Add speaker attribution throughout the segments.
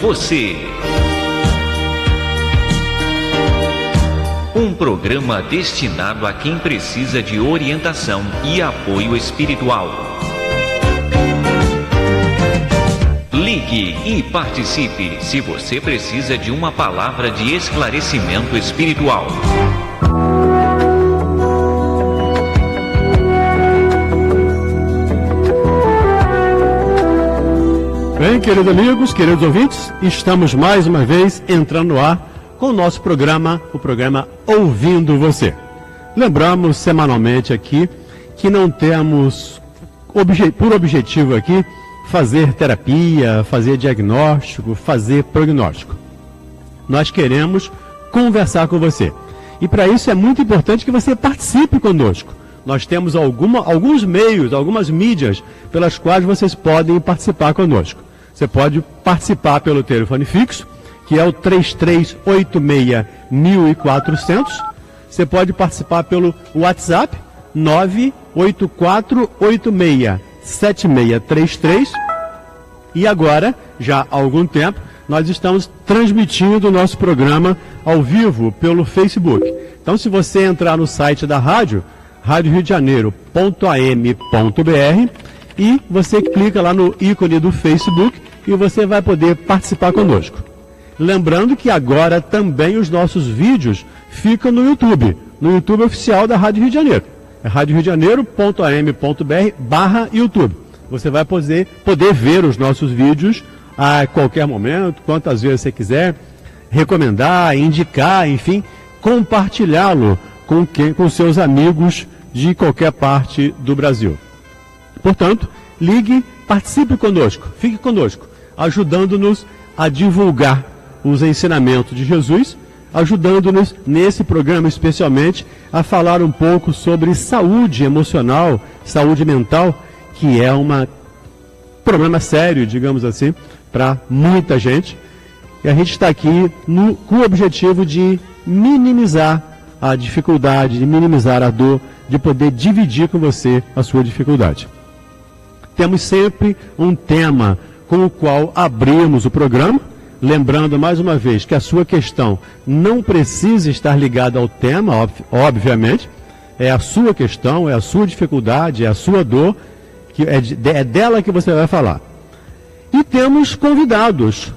Speaker 1: você. Um programa destinado a quem precisa de orientação e apoio espiritual. Ligue e participe se você precisa de uma palavra de esclarecimento espiritual.
Speaker 2: Bem, queridos amigos, queridos ouvintes, estamos mais uma vez entrando no ar com o nosso programa, o programa Ouvindo Você. Lembramos semanalmente aqui que não temos por objetivo aqui fazer terapia, fazer diagnóstico, fazer prognóstico. Nós queremos conversar com você. E para isso é muito importante que você participe conosco. Nós temos alguns meios, algumas mídias pelas quais vocês podem participar conosco. Você pode participar pelo telefone fixo, que é o 3386-1400. Você pode participar pelo WhatsApp, 984867633. E agora, já há algum tempo, nós estamos transmitindo o nosso programa ao vivo pelo Facebook. Então, se você entrar no site da rádio, radioriodejaneiro.am.br, e você clica lá no ícone do Facebook e você vai poder participar conosco. Lembrando que agora também os nossos vídeos ficam no YouTube oficial da Rádio Rio de Janeiro. É radioriodejaneiro.am.br/YouTube. Você vai poder ver os nossos vídeos a qualquer momento, quantas vezes você quiser, recomendar, indicar, enfim, compartilhá-lo com seus amigos de qualquer parte do Brasil. Portanto, ligue, participe conosco, fique conosco, ajudando-nos a divulgar os ensinamentos de Jesus, ajudando-nos nesse programa especialmente a falar um pouco sobre saúde emocional, saúde mental, que é um problema sério, digamos assim, para muita gente. E a gente está aqui com o objetivo de minimizar a dificuldade, de minimizar a dor, de poder dividir com você a sua dificuldade. Temos sempre um tema com o qual abrimos o programa, lembrando mais uma vez que a sua questão não precisa estar ligada ao tema, obviamente, é a sua questão, é a sua dificuldade, é a sua dor, que é dela que você vai falar. E temos convidados,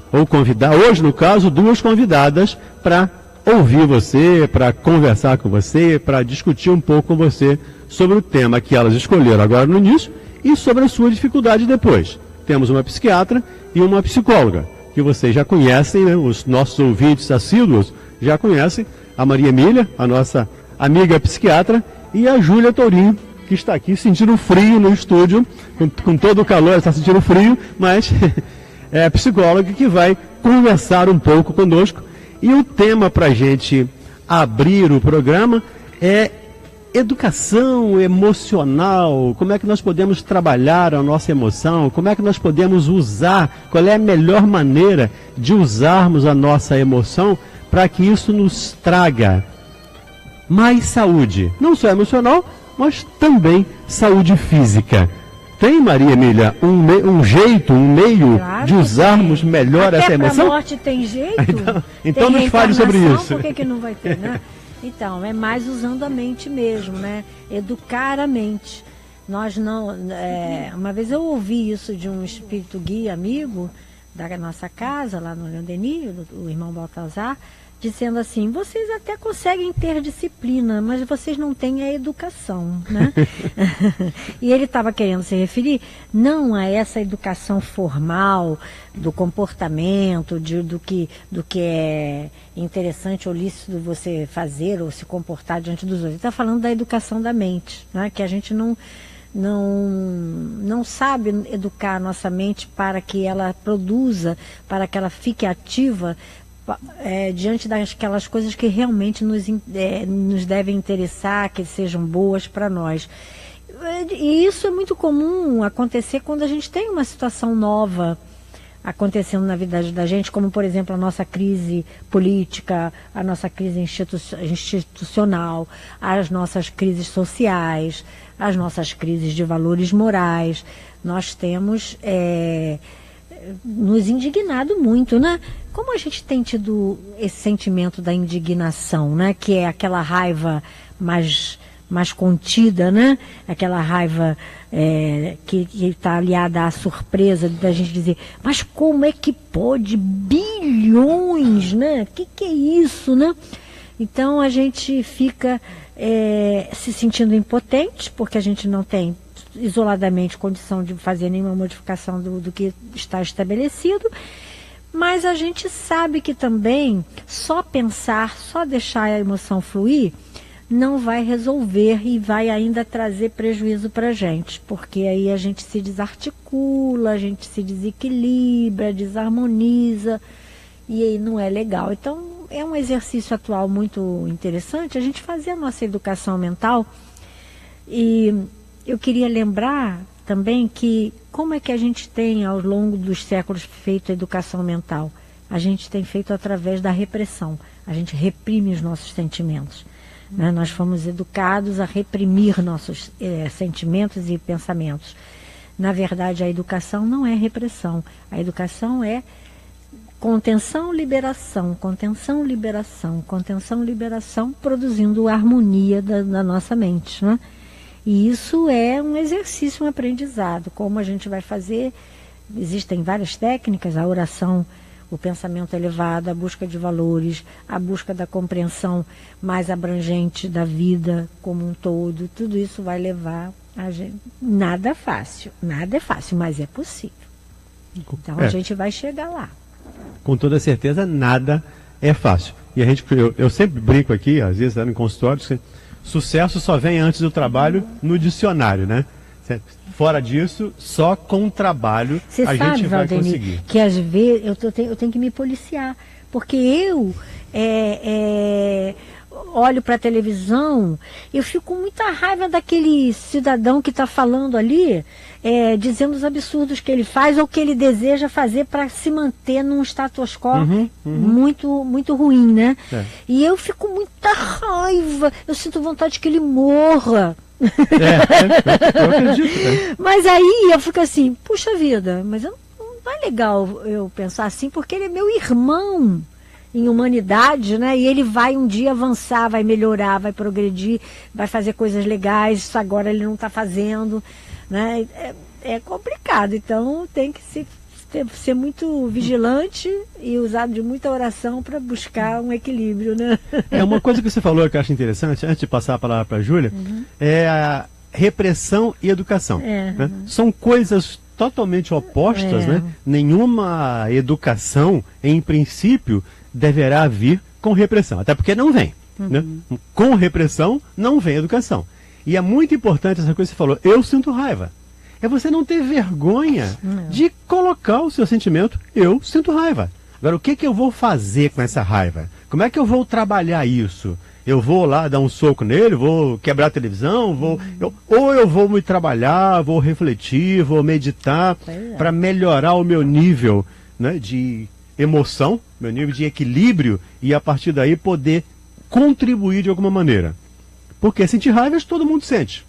Speaker 2: hoje no caso, duas convidadas para ouvir você, para conversar com você, para discutir um pouco com você sobre o tema que elas escolheram agora no início e sobre a sua dificuldade depois. Temos uma psiquiatra e uma psicóloga, que vocês já conhecem, né? Os nossos ouvintes assíduos já conhecem, a Maria Emília, a nossa amiga psiquiatra, e a Júlia Tourinho, que está aqui sentindo frio no estúdio, com todo o calor, está sentindo frio, mas é a psicóloga que vai conversar um pouco conosco. E o tema para a gente abrir o programa é educação emocional. Como é que nós podemos trabalhar a nossa emoção? Como é que nós podemos usar? Qual é a melhor maneira de usarmos a nossa emoção para que isso nos traga mais saúde? Não só emocional, mas também saúde física. Tem, Maria Emília, um jeito, um meio claro de usarmos melhor essa emoção?
Speaker 3: Até pra morte tem jeito.
Speaker 2: Então nos fale sobre isso.
Speaker 3: Por que não vai ter, né? Então, é mais usando a mente mesmo, né? Educar a mente. Nós não... uma vez eu ouvi isso de um espírito guia amigo da nossa casa, lá no Leão Denis, o irmão Baltazar, dizendo assim, vocês até conseguem ter disciplina, mas vocês não têm a educação, né? E ele estava querendo se referir não a essa educação formal do comportamento, do que é interessante ou lícito você fazer ou se comportar diante dos outros. Ele está falando da educação da mente, né? Que a gente não sabe educar a nossa mente para que ela produza, para que ela fique ativa diante daquelas coisas que realmente nos devem interessar, que sejam boas para nós. E isso é muito comum acontecer quando a gente tem uma situação nova acontecendo na vida da gente, como por exemplo a nossa crise política, a nossa crise institucional, as nossas crises sociais, as nossas crises de valores morais. Nós temos nos indignado muito, né? Como a gente tem tido esse sentimento da indignação, né? Que é aquela raiva mais contida, né? Aquela raiva que está aliada à surpresa da gente dizer, mas como é que pode bilhões, né? Que é isso, né? Então a gente fica se sentindo impotente, porque a gente não tem isoladamente condição de fazer nenhuma modificação do que está estabelecido, mas a gente sabe que também só pensar, só deixar a emoção fluir, não vai resolver e vai ainda trazer prejuízo para a gente, porque aí a gente se desarticula, a gente se desequilibra, desarmoniza, e aí não é legal. Então é um exercício atual muito interessante a gente fazer a nossa educação mental. E eu queria lembrar também que como é que a gente tem ao longo dos séculos feito a educação mental? A gente tem feito através da repressão, a gente reprime os nossos sentimentos. Né? Nós fomos educados a reprimir nossos sentimentos e pensamentos. Na verdade, a educação não é repressão, a educação é contenção, liberação, contenção, liberação, contenção, liberação, produzindo harmonia da nossa mente, né? E isso é um exercício, um aprendizado. Como a gente vai fazer? Existem várias técnicas, a oração, o pensamento elevado, a busca de valores, a busca da compreensão mais abrangente da vida como um todo. Tudo isso vai levar a gente... Nada é fácil, mas é possível. Então a gente vai chegar lá.
Speaker 2: Com toda certeza, nada é fácil. E eu sempre brinco aqui, às vezes no consultório, que sucesso só vem antes do trabalho no dicionário, né? Fora disso, só com o trabalho a gente vai conseguir.
Speaker 3: Que às vezes eu tenho que me policiar, porque eu olho para a televisão, eu fico com muita raiva daquele cidadão que está falando ali, dizendo os absurdos que ele faz ou que ele deseja fazer para se manter num status quo muito, muito ruim, né? E eu fico com muita raiva, eu sinto vontade que ele morra.
Speaker 2: Eu acredito.
Speaker 3: Mas aí eu fico assim, puxa vida, mas não é legal eu pensar assim, porque ele é meu irmão em humanidade, né? E ele vai um dia avançar, vai melhorar, vai progredir, vai fazer coisas legais, isso agora ele não está fazendo, né? É complicado, então tem que ser muito vigilante e usar de muita oração para buscar um equilíbrio, né?
Speaker 2: Uma coisa que você falou que eu acho interessante, antes de passar a palavra para a Júlia, é a repressão e educação. Né? São coisas totalmente opostas, né? Nenhuma educação, em princípio, deverá vir com repressão, até porque não vem. Né? Com repressão, não vem educação. E é muito importante essa coisa que você falou, eu sinto raiva. É você não ter vergonha de colocar o seu sentimento, eu sinto raiva. Agora, o que eu vou fazer com essa raiva? Como é que eu vou trabalhar isso? Eu vou lá dar um soco nele, vou quebrar a televisão, ou eu vou me trabalhar, vou refletir, vou meditar para melhorar o meu nível, né, de emoção, meu nível de equilíbrio, e a partir daí poder contribuir de alguma maneira. Porque sentir raiva todo mundo sente.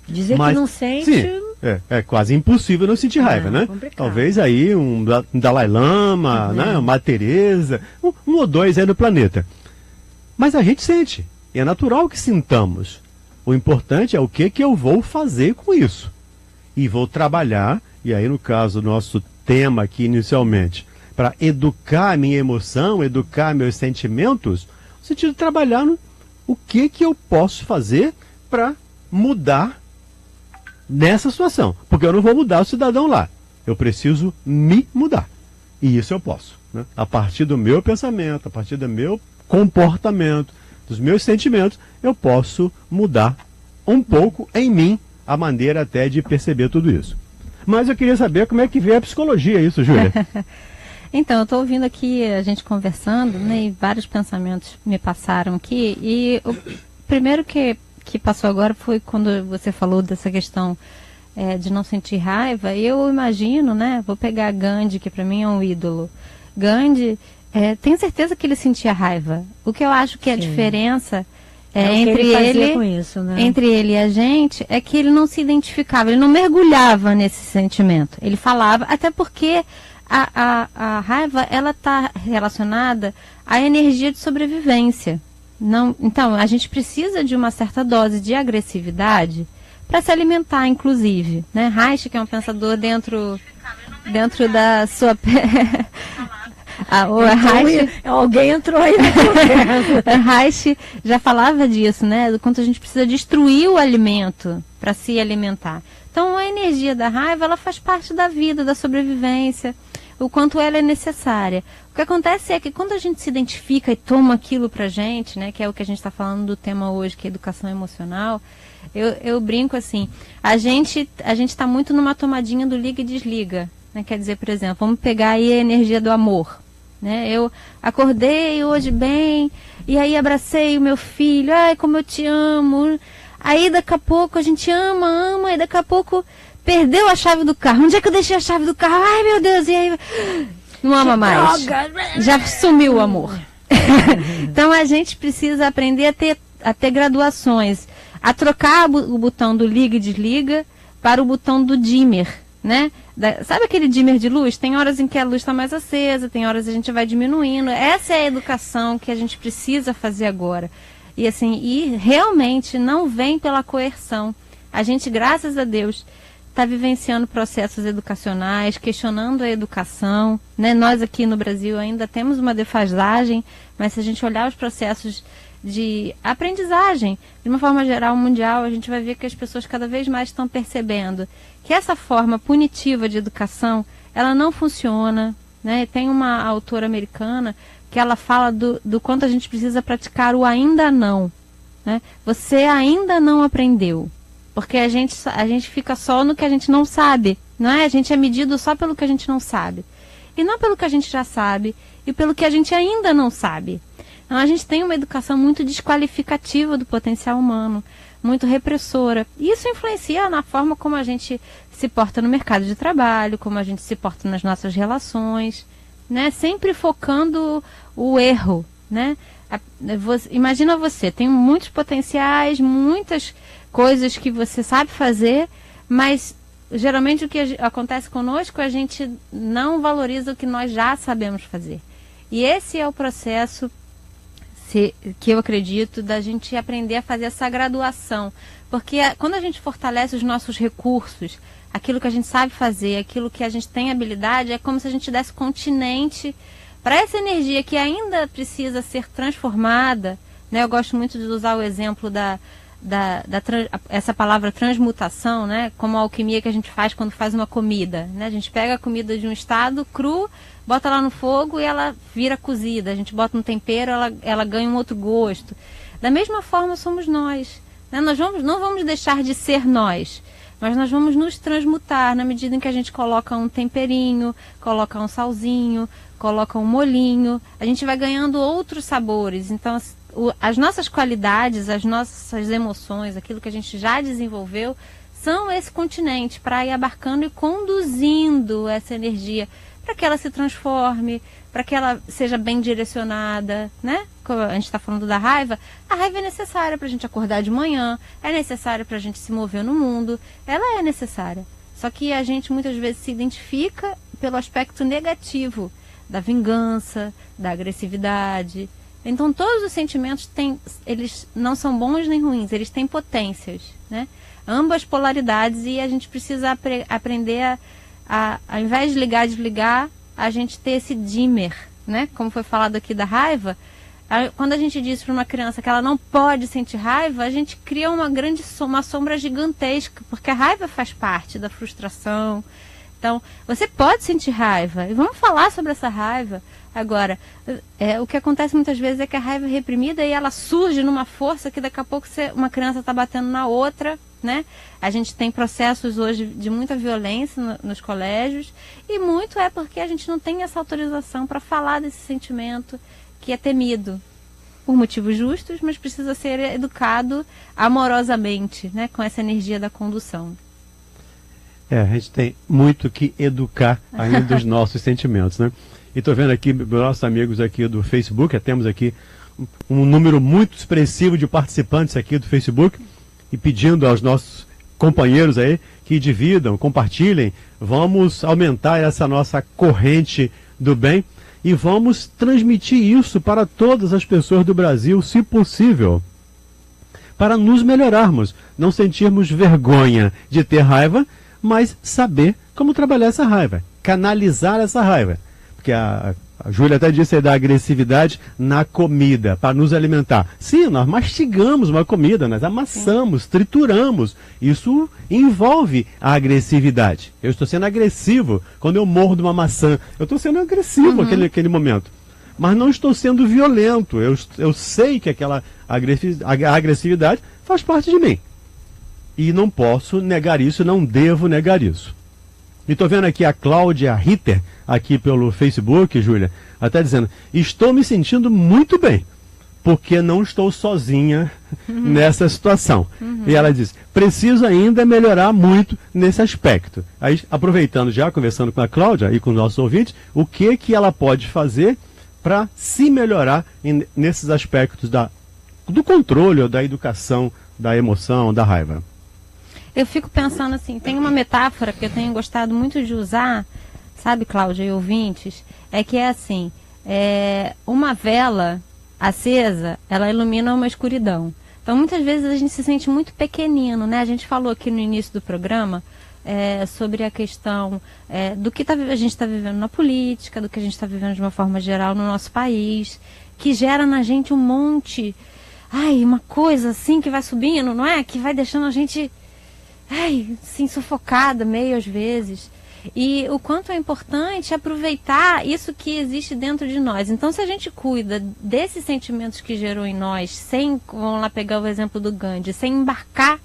Speaker 3: Dizer que não sente...
Speaker 2: Sim, é quase impossível não sentir raiva, né?
Speaker 3: Complicado.
Speaker 2: Talvez aí um Dalai Lama, né, uma Teresa, um ou dois aí no planeta. Mas a gente sente. E é natural que sintamos. O importante é o que eu vou fazer com isso. E vou trabalhar, e aí no caso do nosso tema aqui inicialmente, para educar a minha emoção, educar meus sentimentos, no sentido de trabalhar no o que eu posso fazer para mudar nessa situação. Porque eu não vou mudar o cidadão lá. Eu preciso me mudar. E isso eu posso. Né? A partir do meu pensamento, a partir do meu comportamento, dos meus sentimentos, eu posso mudar um pouco em mim a maneira até de perceber tudo isso. Mas eu queria saber como é que vê a psicologia isso, Júlia.
Speaker 4: Então, eu estou ouvindo aqui a gente conversando, né, e vários pensamentos me passaram aqui, e o primeiro que passou agora foi quando você falou dessa questão de não sentir raiva. Eu imagino, né, vou pegar Gandhi, que para mim é um ídolo. Gandhi, tenho certeza que ele sentia raiva. O que eu acho que a diferença
Speaker 3: entre ele com isso, né?
Speaker 4: Entre ele e a gente, é que ele não se identificava, ele não mergulhava nesse sentimento. Ele falava, até porque a raiva, ela está relacionada à energia de sobrevivência. Não, então, a gente precisa de uma certa dose de agressividade para se alimentar, inclusive. Né? Reich, que é um pensador dentro da sua...
Speaker 3: Alguém entrou aí na conversa.
Speaker 4: Reich já falava disso, né? Do quanto a gente precisa destruir o alimento para se alimentar. Então, a energia da raiva, ela faz parte da vida, da sobrevivência, o quanto ela é necessária. O que acontece é que quando a gente se identifica e toma aquilo pra gente, né? Que é o que a gente está falando do tema hoje, que é educação emocional, eu brinco assim, a gente está muito numa tomadinha do liga e desliga. Né? Quer dizer, por exemplo, vamos pegar aí a energia do amor. Né? Eu acordei hoje bem, e aí abracei o meu filho, ai, como eu te amo. Aí daqui a pouco a gente ama, e daqui a pouco perdeu a chave do carro. Onde é que eu deixei a chave do carro? Ai, meu Deus, e aí não ama mais. Já sumiu o amor. Então a gente precisa aprender a ter graduações, a trocar o botão do liga e desliga para o botão do dimmer. Né? Sabe aquele dimmer de luz? Tem horas em que a luz está mais acesa, tem horas a gente vai diminuindo. Essa é a educação que a gente precisa fazer agora. E assim, e realmente não vem pela coerção. A gente, graças a Deus, está vivenciando processos educacionais, questionando a educação. Né? Nós aqui no Brasil ainda temos uma defasagem, mas se a gente olhar os processos de aprendizagem, de uma forma geral, mundial, a gente vai ver que as pessoas cada vez mais estão percebendo que essa forma punitiva de educação, ela não funciona. Né? Tem uma autora americana que ela fala do quanto a gente precisa praticar o ainda não. Né? Você ainda não aprendeu. Porque a gente fica só no que a gente não sabe. Não é? A gente é medido só pelo que a gente não sabe. E não pelo que a gente já sabe, e pelo que a gente ainda não sabe. Então, a gente tem uma educação muito desqualificativa do potencial humano, muito repressora. E isso influencia na forma como a gente se porta no mercado de trabalho, como a gente se porta nas nossas relações, né? Sempre focando o erro, né? Imagina você, tem muitos potenciais, muitas coisas que você sabe fazer, mas geralmente o que acontece conosco, a gente não valoriza o que nós já sabemos fazer. E esse é o processo que eu acredito da gente aprender a fazer essa graduação. Porque quando a gente fortalece os nossos recursos, aquilo que a gente sabe fazer, aquilo que a gente tem habilidade, é como se a gente desse continente para essa energia que ainda precisa ser transformada. Né? Eu gosto muito de usar o exemplo essa palavra transmutação, né? Como a alquimia que a gente faz quando faz uma comida. Né? A gente pega a comida de um estado cru, bota lá no fogo e ela vira cozida. A gente bota no tempero, ela ganha um outro gosto. Da mesma forma somos nós. Né? Nós não vamos deixar de ser nós, mas nós vamos nos transmutar na medida em que a gente coloca um temperinho, coloca um salzinho, coloca um molhinho. A gente vai ganhando outros sabores. Então, as nossas qualidades, as nossas emoções, aquilo que a gente já desenvolveu, são esse continente para ir abarcando e conduzindo essa energia para que ela se transforme, para que ela seja bem direcionada, né? Como a gente está falando da raiva, a raiva é necessária para a gente acordar de manhã, é necessária para a gente se mover no mundo, ela é necessária. Só que a gente muitas vezes se identifica pelo aspecto negativo da vingança, da agressividade. Então todos os sentimentos eles não são bons nem ruins, eles têm potências, né? Ambas polaridades, e a gente precisa aprender ao invés de ligar e desligar, a gente ter esse dimmer, né? Como foi falado aqui da raiva, quando a gente diz para uma criança que ela não pode sentir raiva, a gente cria uma sombra gigantesca, porque a raiva faz parte da frustração. Então, você pode sentir raiva, e vamos falar sobre essa raiva. Agora, o que acontece muitas vezes é que a raiva é reprimida e ela surge numa força que daqui a pouco uma criança está batendo na outra, né? A gente tem processos hoje de muita violência nos colégios, e muito é porque a gente não tem essa autorização para falar desse sentimento que é temido por motivos justos, mas precisa ser educado amorosamente, né? Com essa energia da condução.
Speaker 2: A gente tem muito que educar ainda os nossos sentimentos, né? E estou vendo aqui, nossos amigos aqui do Facebook, temos aqui um número muito expressivo de participantes aqui do Facebook e pedindo aos nossos companheiros aí que dividam, compartilhem. Vamos aumentar essa nossa corrente do bem e vamos transmitir isso para todas as pessoas do Brasil, se possível, para nos melhorarmos, não sentirmos vergonha de ter raiva, mas saber como trabalhar essa raiva, canalizar essa raiva. Porque a Júlia até disse aí da agressividade na comida, para nos alimentar. Sim, nós mastigamos uma comida, nós amassamos, trituramos. Isso envolve a agressividade. Eu estou sendo agressivo quando eu mordo uma maçã. Eu estou sendo agressivo naquele momento. Mas não estou sendo violento. Eu sei que aquela agressividade faz parte de mim. E não posso negar isso, não devo negar isso. E estou vendo aqui a Cláudia Ritter, aqui pelo Facebook, Júlia, até dizendo, estou me sentindo muito bem, porque não estou sozinha nessa situação. E ela diz, preciso ainda melhorar muito nesse aspecto. Aí, aproveitando já, conversando com a Cláudia e com os nossos ouvintes, o que ela pode fazer para se melhorar nesses aspectos do controle, ou da educação, da emoção, da raiva.
Speaker 4: Eu fico pensando assim, tem uma metáfora que eu tenho gostado muito de usar, sabe, Cláudia e ouvintes, é que é assim, uma vela acesa, ela ilumina uma escuridão. Então, muitas vezes a gente se sente muito pequenino, né? A gente falou aqui no início do programa sobre a questão do que a gente está vivendo na política, do que a gente está vivendo de uma forma geral no nosso país, que gera na gente um monte, uma coisa assim que vai subindo, não é? Que vai deixando a gente... assim, sufocada meio às vezes. E o quanto é importante aproveitar isso que existe dentro de nós. Então, se a gente cuida desses sentimentos que gerou em nós, vamos lá pegar o exemplo do Gandhi, sem embarcar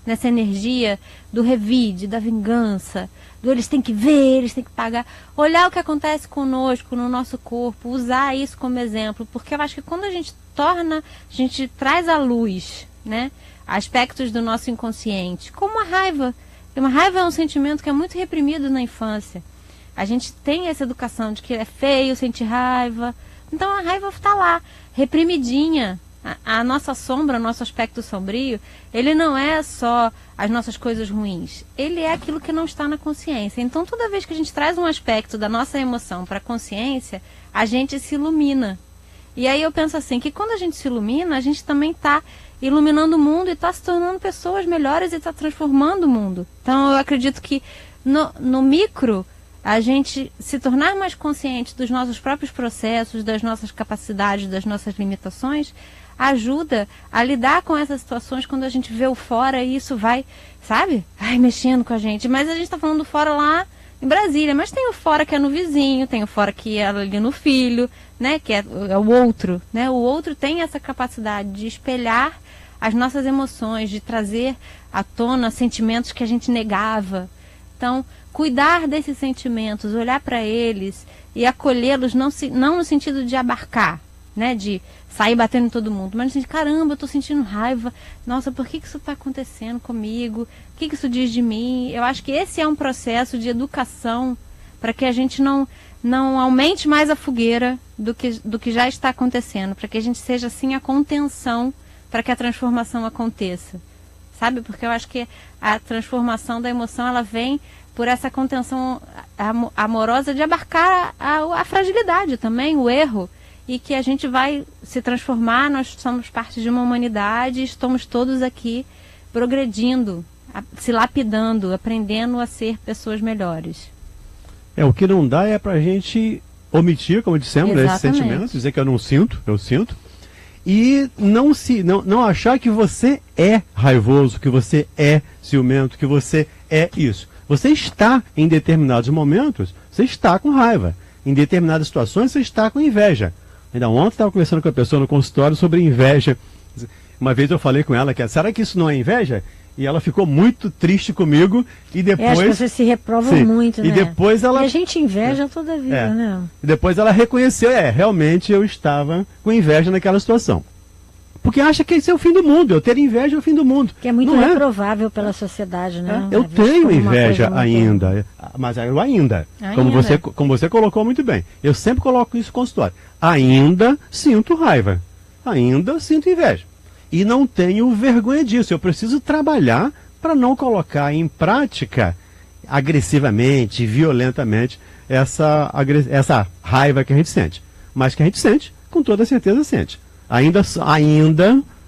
Speaker 4: nessa energia do revide, da vingança, do eles têm que ver, eles têm que pagar, olhar o que acontece conosco, no nosso corpo, usar isso como exemplo, porque eu acho que quando a gente traz à luz, né, aspectos do nosso inconsciente, como a raiva. Uma raiva é um sentimento que é muito reprimido na infância. A gente tem essa educação de que é feio sentir raiva. Então a raiva está lá, reprimidinha. A nossa sombra, o nosso aspecto sombrio, ele não é só as nossas coisas ruins. Ele é aquilo que não está na consciência. Então toda vez que a gente traz um aspecto da nossa emoção para a consciência, a gente se ilumina. E aí eu penso assim, que quando a gente se ilumina, a gente também está iluminando o mundo e está se tornando pessoas melhores e está transformando o mundo. Então eu acredito que no micro, a gente se tornar mais consciente dos nossos próprios processos, das nossas capacidades, das nossas limitações, ajuda a lidar com essas situações quando a gente vê o fora e isso vai, sabe? Mexendo com a gente. Mas a gente está falando do fora lá em Brasília, mas tem o fora que é no vizinho, tem o fora que é ali no filho, né? Que é o outro, né? O outro tem essa capacidade de espelhar as nossas emoções, de trazer à tona sentimentos que a gente negava. Então, cuidar desses sentimentos, olhar para eles e acolhê-los, não no sentido de abarcar, né, de sair batendo em todo mundo, mas assim, caramba, eu estou sentindo raiva, nossa, por que isso está acontecendo comigo? O que isso diz de mim? Eu acho que esse é um processo de educação para que a gente não aumente mais a fogueira do que já está acontecendo, para que a gente seja assim a contenção para que a transformação aconteça, sabe? Porque eu acho que a transformação da emoção, ela vem por essa contenção amorosa de abarcar a fragilidade também, o erro, e que a gente vai se transformar, nós somos parte de uma humanidade, estamos todos aqui progredindo, se lapidando, aprendendo a ser pessoas melhores.
Speaker 2: O que não dá é pra gente omitir, como dissemos, esses sentimentos, dizer que eu não sinto, eu sinto. E não achar que você é raivoso, que você é ciumento, que você é isso. Você está, em determinados momentos, você está com raiva. Em determinadas situações, você está com inveja. Ainda ontem estava conversando com a pessoa no consultório sobre inveja. Uma vez eu falei com ela, será que isso não é inveja? E ela ficou muito triste comigo e depois...
Speaker 3: as pessoas se reprovam muito, né?
Speaker 2: E depois ela...
Speaker 3: E a gente inveja toda a vida, né?
Speaker 2: E depois ela reconheceu, realmente eu estava com inveja naquela situação. Porque acha que esse é o fim do mundo, eu ter inveja é o fim do mundo.
Speaker 3: Que é muito reprovável pela sociedade, né?
Speaker 2: Eu tenho inveja ainda, mas eu ainda. Como você colocou muito bem, eu sempre coloco isso no consultório. Ainda sinto raiva. ainda sinto inveja. E não tenho vergonha disso. Eu preciso trabalhar para não colocar em prática agressivamente, violentamente, essa raiva que a gente sente. Mas que a gente sente, com toda certeza sente. Ainda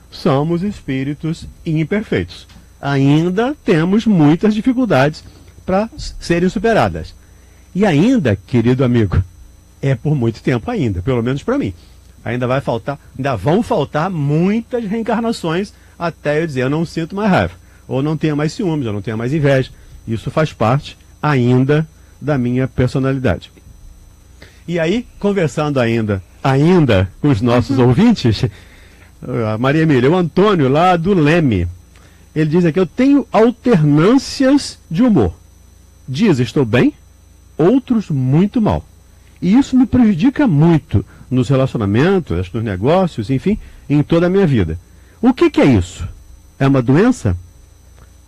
Speaker 2: somos espíritos imperfeitos. Ainda temos muitas dificuldades para serem superadas. E ainda, querido amigo, é por muito tempo ainda, pelo menos para mim. Ainda vão faltar muitas reencarnações até eu dizer, eu não sinto mais raiva, ou não tenho mais ciúmes, eu não tenho mais inveja. Isso faz parte ainda da minha personalidade. E aí, conversando ainda com os nossos ouvintes, a Maria Emília, o Antônio lá do Leme, ele diz aqui, eu tenho alternâncias de humor. Dias estou bem, outros muito mal. E isso me prejudica muito nos relacionamentos, nos negócios, enfim, em toda a minha vida. O que é isso? É uma doença?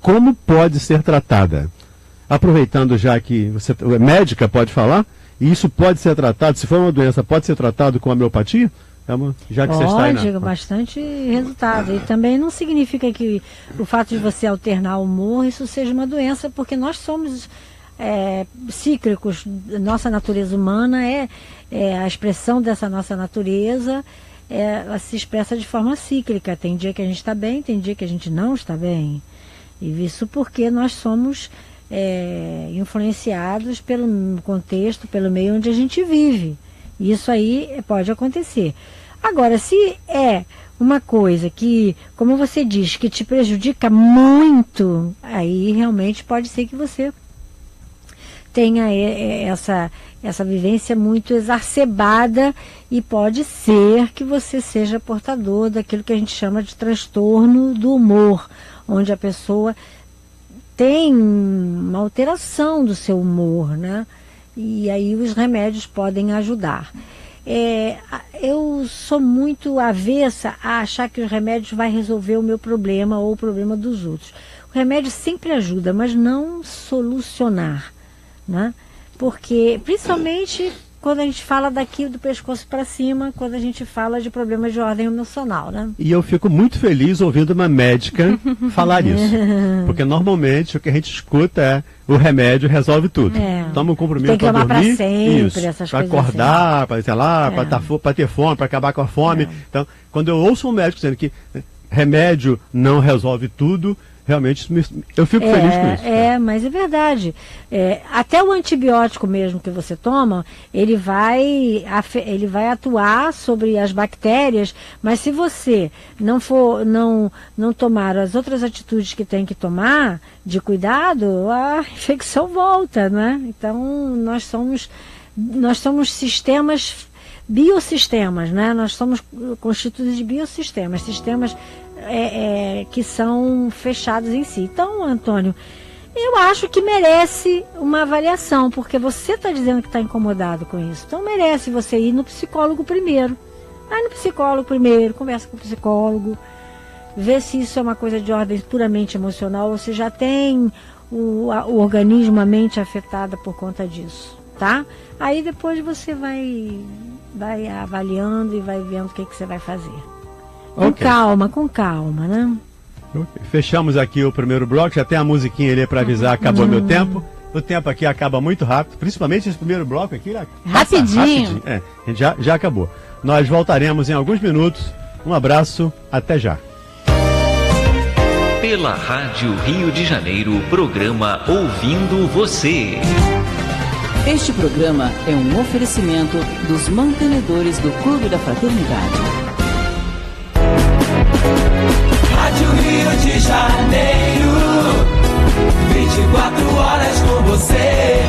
Speaker 2: Como pode ser tratada? Aproveitando já que você é médica, pode falar, e isso pode ser tratado, se for uma doença, pode ser tratado com homeopatia? Já que você está aí
Speaker 3: Pode, bastante resultado. E também não significa que o fato de você alternar o humor, isso seja uma doença, porque nós somos cíclicos. Nossa natureza humana a expressão dessa nossa natureza, ela se expressa de forma cíclica. Tem dia que a gente está bem, tem dia que a gente não está bem. E isso porque nós somos influenciados pelo contexto, pelo meio onde a gente vive. Isso aí pode acontecer. Agora, se é uma coisa que, como você diz, que te prejudica muito, aí realmente pode ser que você tenha essa vivência muito exacerbada e pode ser que você seja portador daquilo que a gente chama de transtorno do humor, onde a pessoa tem uma alteração do seu humor, né? E aí os remédios podem ajudar. Eu sou muito avessa a achar que os remédios vai resolver o meu problema ou o problema dos outros. O remédio sempre ajuda, mas não solucionar, né? Porque, principalmente quando a gente fala daqui do pescoço para cima, quando a gente fala de problemas de ordem emocional, né?
Speaker 2: E eu fico muito feliz ouvindo uma médica falar isso. Porque normalmente o que a gente escuta é o remédio resolve tudo. Toma um comprimido para dormir,
Speaker 3: pra sempre, essas
Speaker 2: para
Speaker 3: coisas
Speaker 2: acordar,
Speaker 3: assim.
Speaker 2: para, sei lá, para ter fome, para acabar com a fome. Então, quando eu ouço um médico dizendo que remédio não resolve tudo, realmente eu fico feliz com isso.
Speaker 3: Mas é verdade. Até o antibiótico mesmo que você toma, ele vai atuar sobre as bactérias, mas se você não tomar as outras atitudes que tem que tomar, de cuidado, a infecção volta, né? Então, nós somos sistemas, biosistemas, né? Nós somos constituídos de biosistemas, sistemas que são fechados em si. Então, Antônio, eu acho que merece uma avaliação, porque você está dizendo que está incomodado com isso. Então merece você ir no psicólogo primeiro. Vai no psicólogo primeiro, conversa com o psicólogo, vê se isso é uma coisa de ordem puramente emocional ou se já tem o organismo, a mente afetada por conta disso, tá? Aí depois você vai avaliando e vai vendo o que você vai fazer. Com calma, né?
Speaker 2: Fechamos aqui o primeiro bloco, já tem a musiquinha ali para avisar, acabou meu tempo. O tempo aqui acaba muito rápido, principalmente esse primeiro bloco aqui.
Speaker 4: Rapidinho.
Speaker 2: A gente já acabou. Nós voltaremos em alguns minutos. Um abraço, até já.
Speaker 1: Pela Rádio Rio de Janeiro, programa Ouvindo Você.
Speaker 5: Este programa é um oferecimento dos mantenedores do Clube da Fraternidade.
Speaker 6: Rádio Rio de Janeiro, 24 horas com você.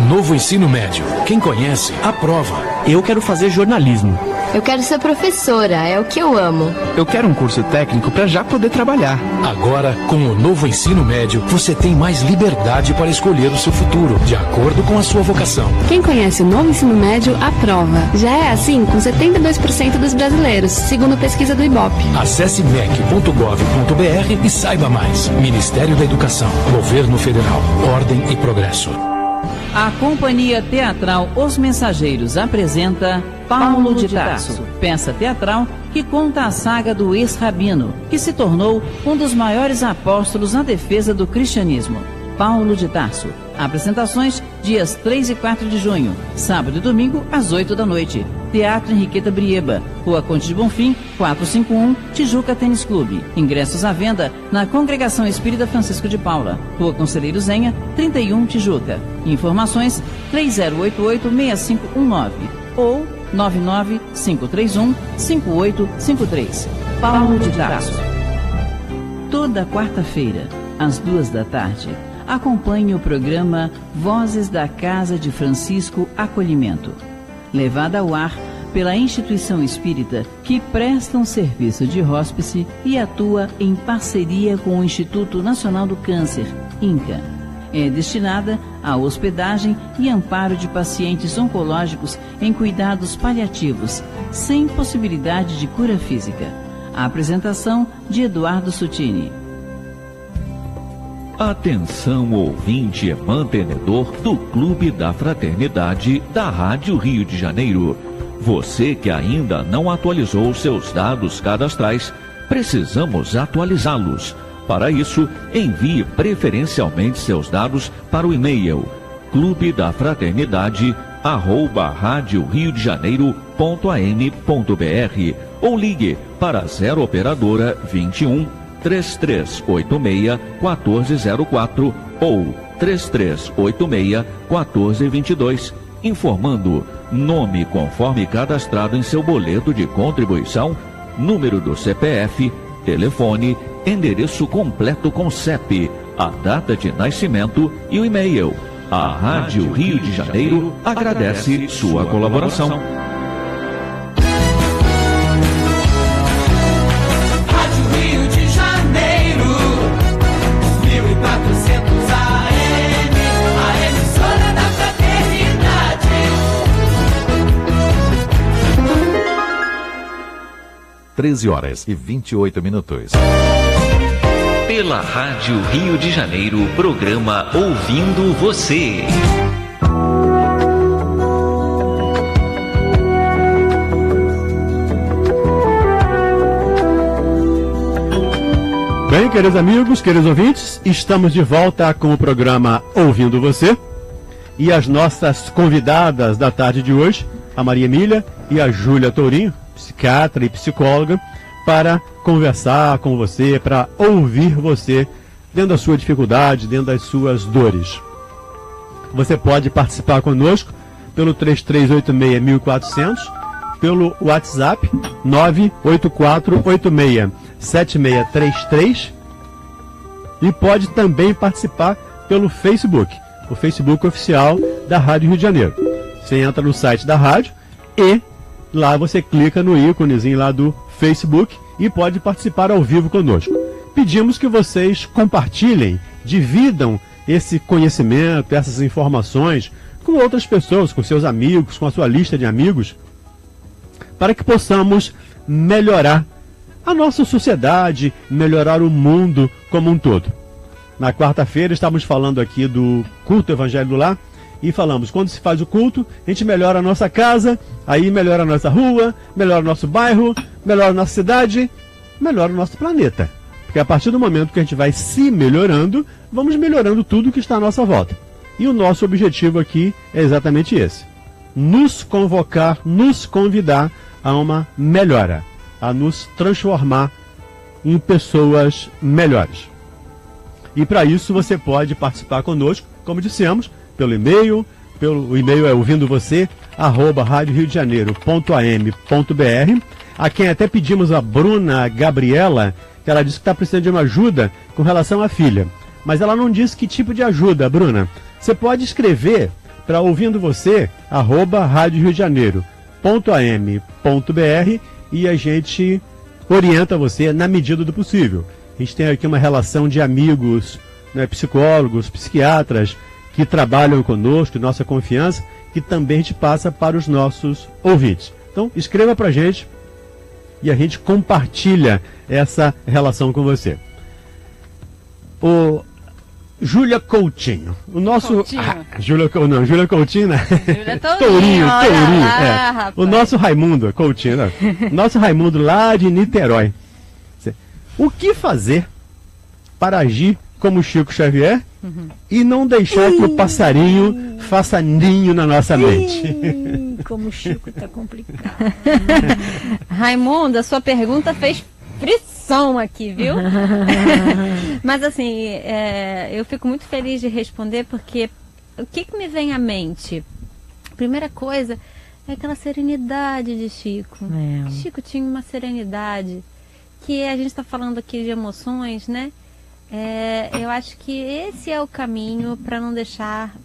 Speaker 7: Novo ensino médio. Quem conhece, aprova.
Speaker 8: Eu quero fazer jornalismo.
Speaker 9: Eu quero ser professora, é o que eu amo.
Speaker 8: Eu quero um curso técnico para já poder trabalhar.
Speaker 7: Agora, com o novo ensino médio, você tem mais liberdade para escolher o seu futuro, de acordo com a sua vocação.
Speaker 10: Quem conhece o novo ensino médio, aprova. Já é assim com 72% dos brasileiros, segundo pesquisa do Ibope.
Speaker 7: Acesse mec.gov.br e saiba mais. Ministério da Educação, Governo Federal, Ordem e Progresso.
Speaker 5: A Companhia Teatral Os Mensageiros apresenta Paulo de Tarso, peça teatral que conta a saga do ex-rabino, que se tornou um dos maiores apóstolos na defesa do cristianismo. Paulo de Tarso. Apresentações dias 3 e 4 de junho, sábado e domingo às 8 da noite. Teatro Henriqueta Brieba, Rua Conde de Bonfim, 451, Tijuca Tênis Clube. Ingressos à venda na Congregação Espírita Francisco de Paula, Rua Conselheiro Zenha, 31, Tijuca. Informações 3088-6519 ou 99531-5853. Paulo de Tarso. Toda quarta-feira, às 2 da tarde, acompanhe o programa Vozes da Casa de Francisco Acolhimento, levada ao ar pela instituição espírita que presta um serviço de hóspice e atua em parceria com o Instituto Nacional do Câncer, INCA. É destinada à hospedagem e amparo de pacientes oncológicos em cuidados paliativos, sem possibilidade de cura física. A apresentação de Eduardo Sutini.
Speaker 1: Atenção, ouvinte e mantenedor do Clube da Fraternidade da Rádio Rio de Janeiro. Você que ainda não atualizou seus dados cadastrais, precisamos atualizá-los. Para isso, envie preferencialmente seus dados para o e-mail clubeDaFraternidade@radioriodejaneiro.am.br ou ligue para 0 operadora 21 3386-1404 ou 3386-1422, informando nome conforme cadastrado em seu boleto de contribuição, número do CPF, telefone, endereço completo com CEP, a data de nascimento e o e-mail. A Rádio Rio de Janeiro agradece sua colaboração.
Speaker 11: (13 horas e 28 minutos).
Speaker 1: Pela Rádio Rio de Janeiro, programa Ouvindo Você.
Speaker 2: Bem, queridos amigos, queridos ouvintes, estamos de volta com o programa Ouvindo Você. E as nossas convidadas da tarde de hoje, a Maria Emília e a Júlia Tourinho, psiquiatra e psicóloga, para conversar com você, para ouvir você dentro da sua dificuldade, dentro das suas dores. Você pode participar conosco pelo 3386-1400, pelo WhatsApp 98486-7633 e pode também participar pelo Facebook, o Facebook oficial da Rádio Rio de Janeiro. Você entra no site da rádio e lá você clica no íconezinho lá do Facebook e pode participar ao vivo conosco. Pedimos que vocês compartilhem, dividam esse conhecimento, essas informações com outras pessoas, com seus amigos, com a sua lista de amigos, para que possamos melhorar a nossa sociedade, melhorar o mundo como um todo. Na quarta-feira estávamos falando aqui do culto Evangelho do Lar e falamos, quando se faz o culto, a gente melhora a nossa casa, aí melhora a nossa rua, melhora o nosso bairro, melhora a nossa cidade, melhora o nosso planeta. Porque a partir do momento que a gente vai se melhorando, vamos melhorando tudo que está à nossa volta. E o nosso objetivo aqui é exatamente esse: nos convocar, nos convidar a uma melhora, a nos transformar em pessoas melhores. E para isso você pode participar conosco, como dissemos, pelo e-mail. O e-mail é ouvindoVocê@radioriodejaneiro.am.br. A quem até pedimos a Bruna Gabriela, que ela disse que está precisando de uma ajuda com relação à filha. Mas ela não disse que tipo de ajuda, Bruna. Você pode escrever para ouvindoVocê@radioriodejaneiro.am.br e a gente orienta você na medida do possível. A gente tem aqui uma relação de amigos, né, psicólogos, psiquiatras, que trabalham conosco, nossa confiança, que também a gente passa para os nossos ouvintes. Então, escreva para a gente e a gente compartilha essa relação com você. Júlia Coutinho. O nosso.
Speaker 4: Coutinho.
Speaker 2: Júlia Coutinho, né?
Speaker 4: Júlia
Speaker 2: Tourinho.
Speaker 4: Lá,
Speaker 2: O nosso Raimundo Coutinho, né? Nosso Raimundo lá de Niterói. O que fazer para agir como Chico Xavier e não deixar que o passarinho faça ninho na nossa mente?
Speaker 3: Como o Chico tá complicado.
Speaker 4: Raimundo, a sua pergunta fez frição aqui, viu? Mas assim, eu fico muito feliz de responder, porque o que me vem à mente? Primeira coisa é aquela serenidade de Chico. Chico tinha uma serenidade, que a gente está falando aqui de emoções, né? Eu acho que esse é o caminho para não deixar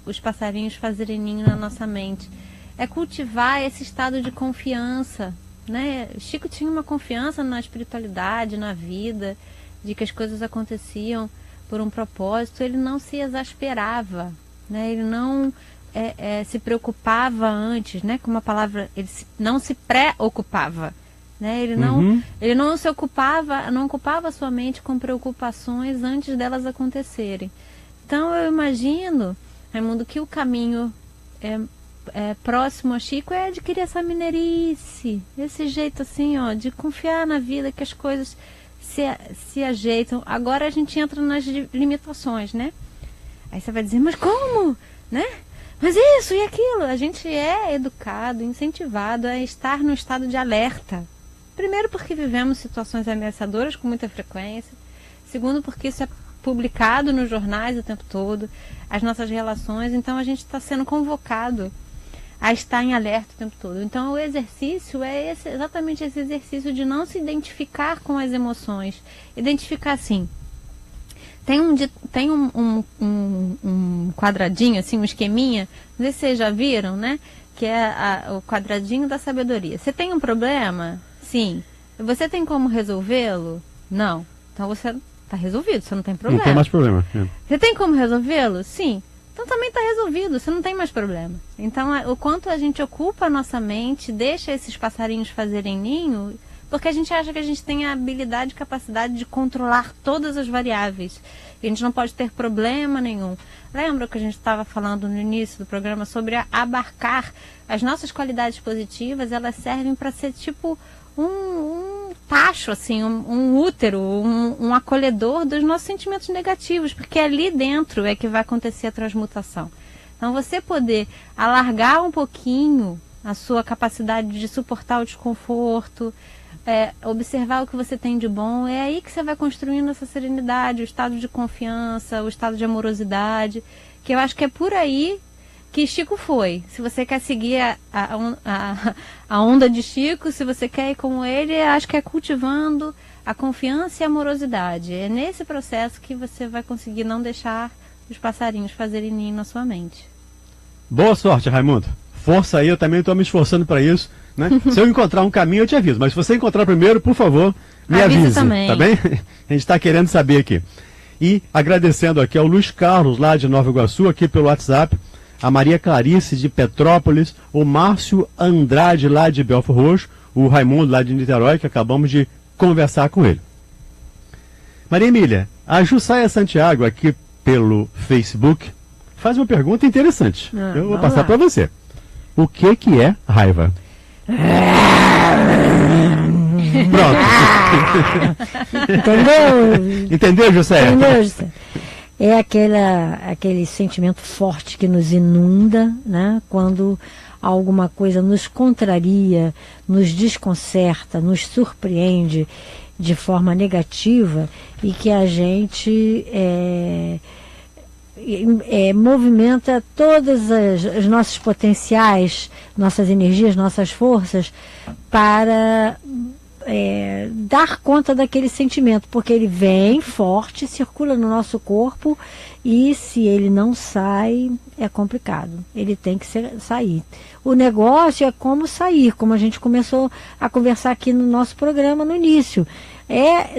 Speaker 4: os passarinhos fazerem ninho na nossa mente. É cultivar esse estado de confiança, né? Chico tinha uma confiança na espiritualidade, na vida, de que as coisas aconteciam por um propósito. Ele não se exasperava, né? Ele não se preocupava antes, né? Com uma palavra, ele não se preocupava, né? Ele não se ocupava, não ocupava sua mente com preocupações antes delas acontecerem. Então eu imagino, Raimundo, que o caminho próximo a Chico é adquirir essa mineirice, esse jeito assim, ó, de confiar na vida, que as coisas se ajeitam. Agora a gente entra nas limitações, né? Aí você vai dizer, mas como? Né? Mas isso e aquilo. A gente é educado, incentivado a estar no estado de alerta. Primeiro porque vivemos situações ameaçadoras com muita frequência. Segundo porque isso é publicado nos jornais o tempo todo, as nossas relações. Então a gente está sendo convocado a estar em alerta o tempo todo. Então o exercício é exatamente esse exercício de não se identificar com as emoções. Identificar assim. Tem um quadradinho, assim, um esqueminha, não sei se vocês já viram, né? Que é o quadradinho da sabedoria. Você tem um problema? Sim. Você tem como resolvê-lo? Não. Então você está resolvido, você não tem problema.
Speaker 2: Não tem mais problema.
Speaker 4: Você tem como resolvê-lo? Sim. Então também está resolvido, você não tem mais problema. Então o quanto a gente ocupa a nossa mente, deixa esses passarinhos fazerem ninho, porque a gente acha que a gente tem a habilidade e capacidade de controlar todas as variáveis. E a gente não pode ter problema nenhum. Lembra que a gente estava falando no início do programa sobre abarcar as nossas qualidades positivas? Elas servem para ser tipo um tacho, assim, um útero, um acolhedor dos nossos sentimentos negativos, porque ali dentro é que vai acontecer a transmutação. Então você poder alargar um pouquinho a sua capacidade de suportar o desconforto, observar o que você tem de bom, é aí que você vai construindo essa serenidade, o estado de confiança, o estado de amorosidade, que eu acho que é por aí que Chico foi. Se você quer seguir a onda de Chico, se você quer ir como ele, acho que é cultivando a confiança e a amorosidade. É nesse processo que você vai conseguir não deixar os passarinhos fazerem ninho na sua mente.
Speaker 2: Boa sorte, Raimundo. Força aí, eu também estou me esforçando para isso. Né? Se eu encontrar um caminho, eu te aviso. Mas se você encontrar primeiro, por favor, me avise.
Speaker 4: Também.
Speaker 2: Tá bem? A gente está querendo saber aqui. E agradecendo aqui ao Luiz Carlos, lá de Nova Iguaçu, aqui pelo WhatsApp, a Maria Clarice, de Petrópolis, o Márcio Andrade, lá de Belfort Roxo, o Raimundo, lá de Niterói, que acabamos de conversar com ele. Maria Emília, a Jussaia Santiago, aqui pelo Facebook, faz uma pergunta interessante. Eu vou passar para você. O que é raiva? Pronto.
Speaker 3: Entendeu?
Speaker 2: Entendeu, José?
Speaker 3: Entendeu, José? É aquele sentimento forte que nos inunda, né? Quando alguma coisa nos contraria, nos desconcerta, nos surpreende de forma negativa e que a gente movimenta todas as nossos potenciais, nossas energias, nossas forças para dar conta daquele sentimento, porque ele vem forte, circula no nosso corpo e se ele não sai, é complicado. Ele tem que sair. O negócio é como sair, como a gente começou a conversar aqui no nosso programa no início.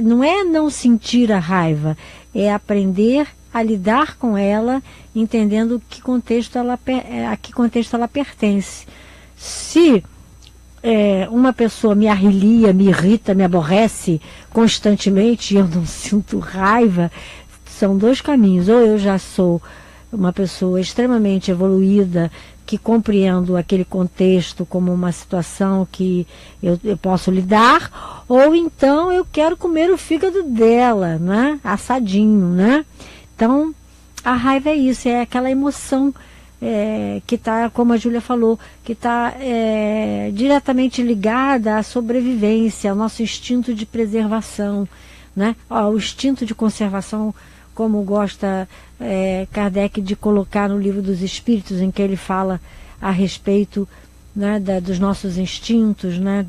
Speaker 3: Não é não sentir a raiva, é aprender a lidar com ela, entendendo a que contexto ela pertence. Se uma pessoa me arrelia, me irrita, me aborrece constantemente e eu não sinto raiva, São dois caminhos. Ou eu já sou uma pessoa extremamente evoluída, que compreendo aquele contexto como uma situação que eu posso lidar, ou então eu quero comer o fígado dela, né? Assadinho, né? Então, a raiva é isso, é aquela emoção que está, como a Júlia falou, que está diretamente ligada à sobrevivência, ao nosso instinto de preservação, né? O instinto de conservação, como gosta Kardec de colocar no Livro dos Espíritos, em que ele fala a respeito, né, dos nossos instintos, né,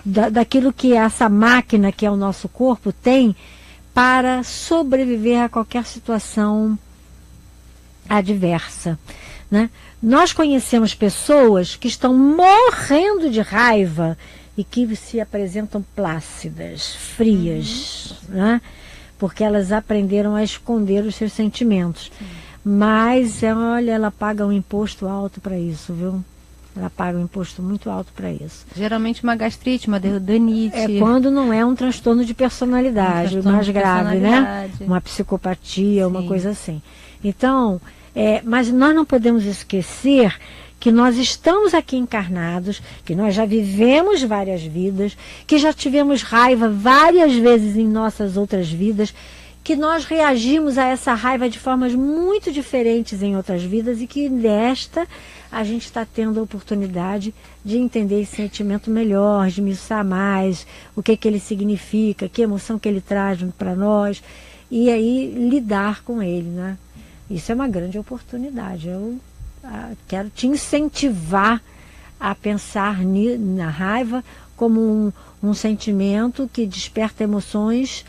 Speaker 3: daquilo que essa máquina que é o nosso corpo tem para sobreviver a qualquer situação adversa, né? Nós conhecemos pessoas que estão morrendo de raiva e que se apresentam plácidas, frias, né? Porque elas aprenderam a esconder os seus sentimentos. Mas, olha, ela paga um imposto alto para isso, viu? Ela paga um imposto muito alto para isso.
Speaker 4: Geralmente uma gastrite, uma derrodanite.
Speaker 3: É quando não é um transtorno de personalidade, mais grave, né? Uma psicopatia, uma coisa assim. Então, mas nós não podemos esquecer que nós estamos aqui encarnados, que nós já vivemos várias vidas, que já tivemos raiva várias vezes em nossas outras vidas, que nós reagimos a essa raiva de formas muito diferentes em outras vidas e que nesta a gente está tendo a oportunidade de entender esse sentimento melhor, de esmiuçar mais o que ele significa, que emoção que ele traz para nós e aí lidar com ele, né? Isso é uma grande oportunidade. Eu quero te incentivar a pensar na raiva como um sentimento que desperta emoções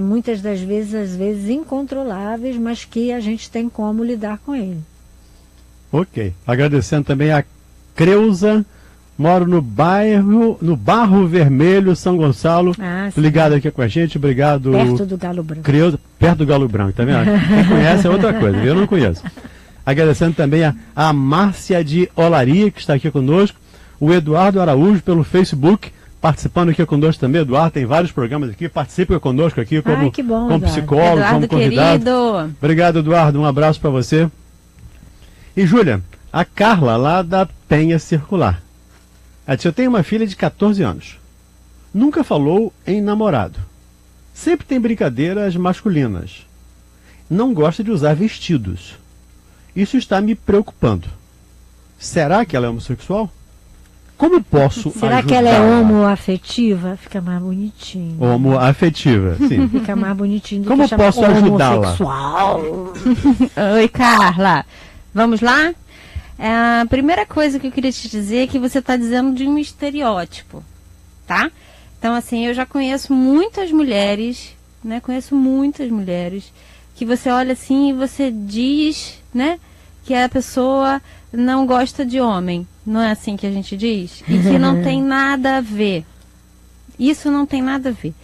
Speaker 3: muitas das vezes, às vezes incontroláveis, mas que a gente tem como lidar com ele.
Speaker 2: Ok. Agradecendo também a Creuza, moro no Barro Vermelho, São Gonçalo. Ligado aqui com a gente, obrigado.
Speaker 3: Perto do Galo Branco.
Speaker 2: Creuza, perto do Galo Branco, tá vendo? Quem conhece é outra coisa, eu não conheço. Agradecendo também a Márcia de Olaria, que está aqui conosco, o Eduardo Araújo pelo Facebook, participando aqui conosco também. Eduardo tem vários programas aqui, participa conosco aqui como psicólogo,
Speaker 4: Eduardo,
Speaker 2: como convidado.
Speaker 4: Querido.
Speaker 2: Obrigado, Eduardo, um abraço para você. E Júlia, a Carla lá da Penha Circular. Ela disse: eu tenho uma filha de 14 anos. Nunca falou em namorado. Sempre tem brincadeiras masculinas. Não gosta de usar vestidos. Isso está me preocupando. Será que ela é homossexual? Como posso
Speaker 3: Será
Speaker 2: ajudá-la?
Speaker 3: que ela é homoafetiva? Fica mais bonitinho.
Speaker 2: Homoafetiva, sim.
Speaker 3: Fica mais bonitinho do
Speaker 2: Como
Speaker 3: que
Speaker 2: posso ajudá-la?
Speaker 4: Oi, Carla. Vamos lá? A primeira coisa que eu queria te dizer é que você está dizendo de um estereótipo, tá? Então, assim, eu já conheço muitas mulheres, né? Conheço muitas mulheres que você olha assim e você diz, né? Que a pessoa não gosta de homem. Não é assim que a gente diz? E que não tem nada a ver. Isso não tem nada a ver.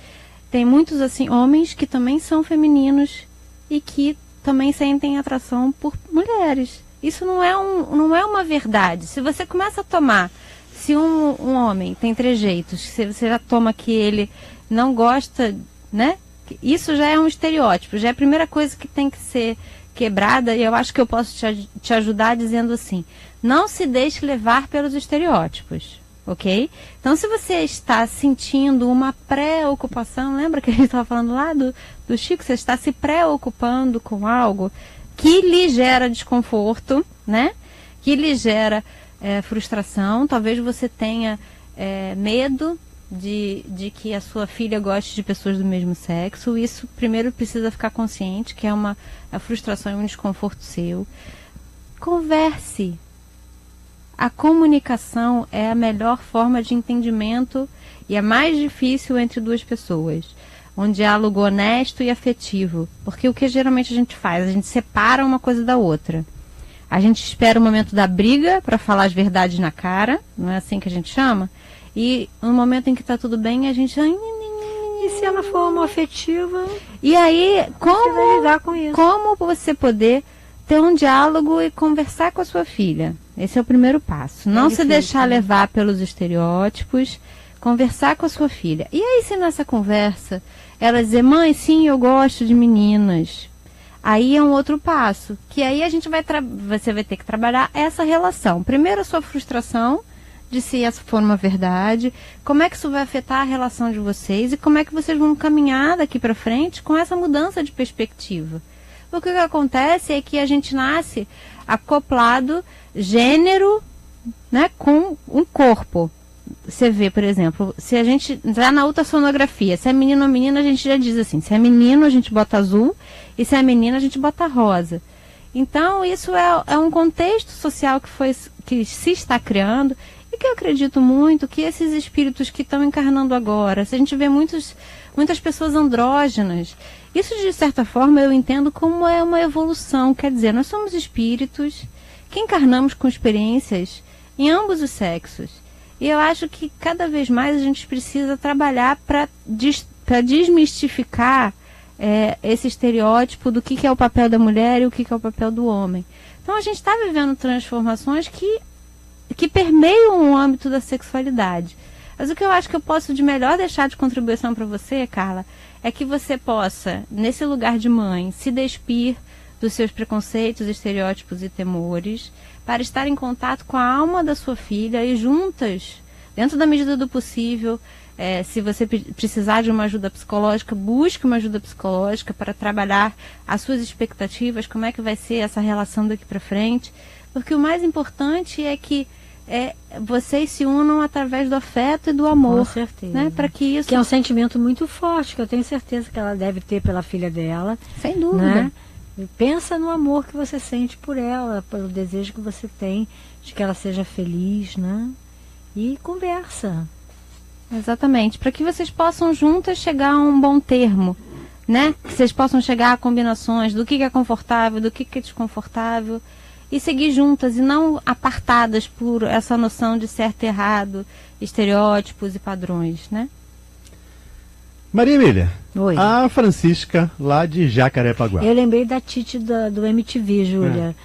Speaker 4: Tem muitos, assim, homens que também são femininos e que também sentem atração por mulheres. Isso não é uma verdade. Se você começa a tomar, se um homem tem trejeitos, se você já toma que ele não gosta, né? Isso já é um estereótipo, já é a primeira coisa que tem que ser quebrada, e eu acho que eu posso te ajudar dizendo assim: não se deixe levar pelos estereótipos, ok? Então, se você está sentindo uma preocupação, lembra que a gente estava falando lá do Chico, você está se preocupando com algo que lhe gera desconforto, né? Que lhe gera frustração, talvez você tenha medo de que a sua filha goste de pessoas do mesmo sexo. Isso primeiro precisa ficar consciente que é a frustração e um desconforto seu. Converse. A comunicação é a melhor forma de entendimento e a mais difícil entre duas pessoas. Um diálogo honesto e afetivo. Porque o que geralmente a gente faz? A gente separa uma coisa da outra. A gente espera o momento da briga para falar as verdades na cara, não é assim que a gente chama? E no momento em que está tudo bem, a gente...
Speaker 3: E se ela for homoafetiva?
Speaker 4: E aí,
Speaker 3: você vai lidar com isso?
Speaker 4: Como você poder ter um diálogo e conversar com a sua filha? Esse é o primeiro passo. Não se deixar levar pelos estereótipos, conversar com a sua filha. E aí, se nessa conversa ela dizer: mãe, sim, eu gosto de meninas, Aí é um outro passo, que aí você vai ter que trabalhar essa relação. Primeiro a sua frustração, de se essa for uma verdade, como é que isso vai afetar a relação de vocês e como é que vocês vão caminhar daqui para frente com essa mudança de perspectiva. Porque o que acontece é que a gente nasce acoplado gênero, né, com um corpo. Você vê, por exemplo, se a gente entrar na ultrassonografia, se é menino ou menina, a gente já diz assim, se é menino a gente bota azul e se é menina a gente bota rosa. Então isso é um contexto social que se está criando e que eu acredito muito que esses espíritos que estão encarnando agora, se a gente vê muitas pessoas andrógenas, isso de certa forma eu entendo como é uma evolução, quer dizer, nós somos espíritos que encarnamos com experiências em ambos os sexos. E eu acho que cada vez mais a gente precisa trabalhar para desmistificar esse estereótipo do que é o papel da mulher e o que é o papel do homem. Então a gente está vivendo transformações que permeiam o âmbito da sexualidade. Mas o que eu acho que eu posso de melhor deixar de contribuição para você, Carla, é que você possa, nesse lugar de mãe, se despir dos seus preconceitos, estereótipos e temores, para estar em contato com a alma da sua filha e juntas, dentro da medida do possível, se você precisar de uma ajuda psicológica, busque uma ajuda psicológica para trabalhar as suas expectativas, como é que vai ser essa relação daqui para frente, porque o mais importante é que vocês se unam através do afeto e do amor.
Speaker 3: Com certeza.
Speaker 4: Né? Para que isso...
Speaker 3: Que é um sentimento muito forte, que eu tenho certeza que ela deve ter pela filha dela.
Speaker 4: Sem dúvida.
Speaker 3: Né? Pensa no amor que você sente por ela, pelo desejo que você tem de que ela seja feliz, né? E conversa.
Speaker 4: Exatamente, para que vocês possam juntas chegar a um bom termo, né? Que vocês possam chegar a combinações do que é confortável, do que é desconfortável, e seguir juntas e não apartadas por essa noção de certo e errado, estereótipos e padrões, né?
Speaker 2: Maria Emília,
Speaker 3: oi.
Speaker 2: A Francisca, lá de Jacarepaguá.
Speaker 3: Eu lembrei da Tite do MTV, Júlia.